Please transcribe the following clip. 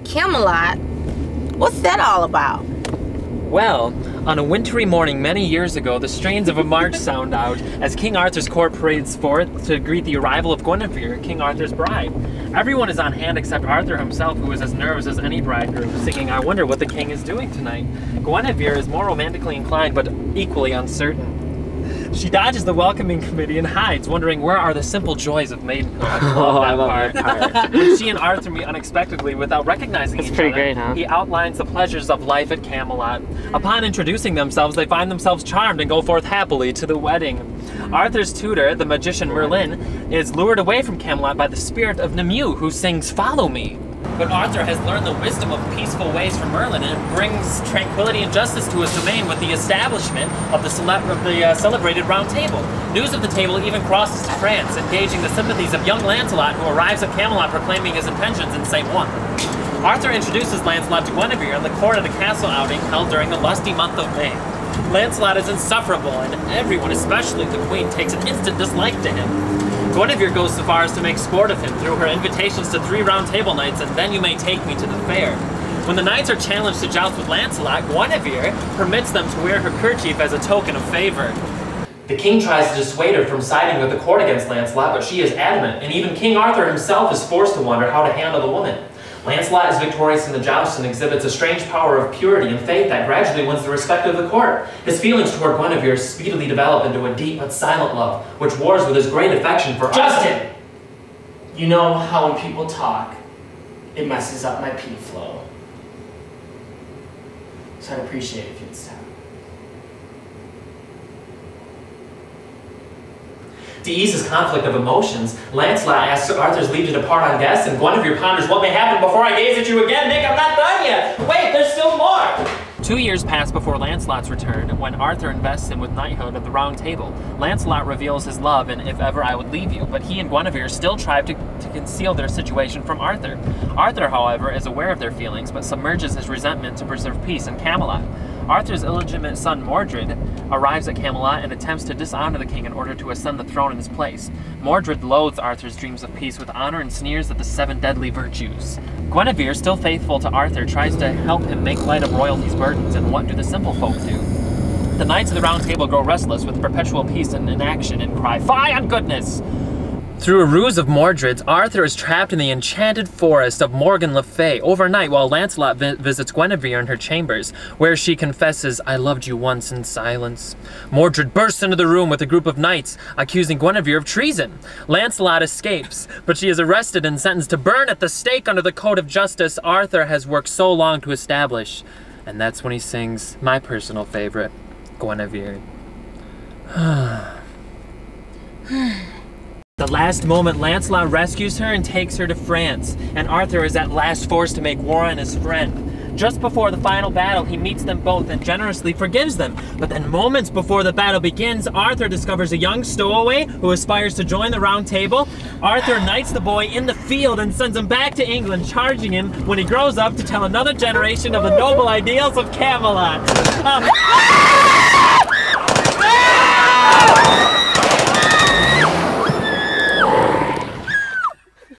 Camelot? What's that all about? Well, on a wintry morning many years ago, the strains of a march sound out as King Arthur's court parades forth to greet the arrival of Guinevere, King Arthur's bride. Everyone is on hand except Arthur himself, who is as nervous as any bridegroom, singing, "I wonder what the king is doing tonight." Guinevere is more romantically inclined, but equally uncertain. She dodges the welcoming committee and hides, wondering where are the simple joys of maidenhood. I love that part. When she and Arthur meet unexpectedly without recognizing each other, pretty great, huh? he outlines the pleasures of life at Camelot. Upon introducing themselves, they find themselves charmed and go forth happily to the wedding. Arthur's tutor, the magician Merlin, is lured away from Camelot by the spirit of Nimue, who sings, "Follow me." But Arthur has learned the wisdom of peaceful ways from Merlin and brings tranquility and justice to his domain with the establishment of the celebrated Round Table. News of the table even crosses to France, engaging the sympathies of young Lancelot, who arrives at Camelot proclaiming his intentions in St. One. Arthur introduces Lancelot to Guinevere in the court at a castle outing held during the lusty month of May. Lancelot is insufferable, and everyone, especially the queen, takes an instant dislike to him. Guinevere goes so far as to make sport of him through her invitations to 3 round table nights and "Then you may take me to the fair." When the knights are challenged to joust with Lancelot, Guinevere permits them to wear her kerchief as a token of favor. The king tries to dissuade her from siding with the court against Lancelot, but she is adamant, and even King Arthur himself is forced to wonder how to handle the woman. Lancelot is victorious in the joust and exhibits a strange power of purity and faith that gradually wins the respect of the court. His feelings toward Guinevere speedily develop into a deep but silent love, which wars with his great affection for Justin! You know how when people talk, it messes up my pee flow. So I'd appreciate it if you'd stop. To ease his conflict of emotions, Lancelot asks Arthur's leave to depart on guests, and Guinevere ponders what may happen before I gaze at you again. Nick, I'm not done yet! Wait, there's still more! 2 years pass before Lancelot's return, when Arthur invests him with knighthood at the Round Table. Lancelot reveals his love in "If Ever I Would Leave You," but he and Guinevere still try to conceal their situation from Arthur. Arthur, however, is aware of their feelings, but submerges his resentment to preserve peace in Camelot. Arthur's illegitimate son Mordred arrives at Camelot and attempts to dishonor the king in order to ascend the throne in his place. Mordred loathes Arthur's dreams of peace with honor and sneers at the 7 deadly virtues. Guinevere, still faithful to Arthur, tries to help him make light of royalty's burdens, and what do the simple folk do? The knights of the Round Table grow restless with perpetual peace and inaction and cry, "Fie on goodness!" Through a ruse of Mordred's, Arthur is trapped in the enchanted forest of Morgan Le Fay overnight while Lancelot visits Guinevere in her chambers, where she confesses, "I loved you once," in silence. Mordred bursts into the room with a group of knights, accusing Guinevere of treason. Lancelot escapes, but she is arrested and sentenced to burn at the stake under the code of justice Arthur has worked so long to establish. And that's when he sings my personal favorite, Guinevere. The last moment, Lancelot rescues her and takes her to France, and Arthur is at last forced to make war on his friend. Just before the final battle, he meets them both and generously forgives them. But then moments before the battle begins, Arthur discovers a young stowaway who aspires to join the Round Table. Arthur knights the boy in the field and sends him back to England, charging him when he grows up to tell another generation of the noble ideals of Camelot.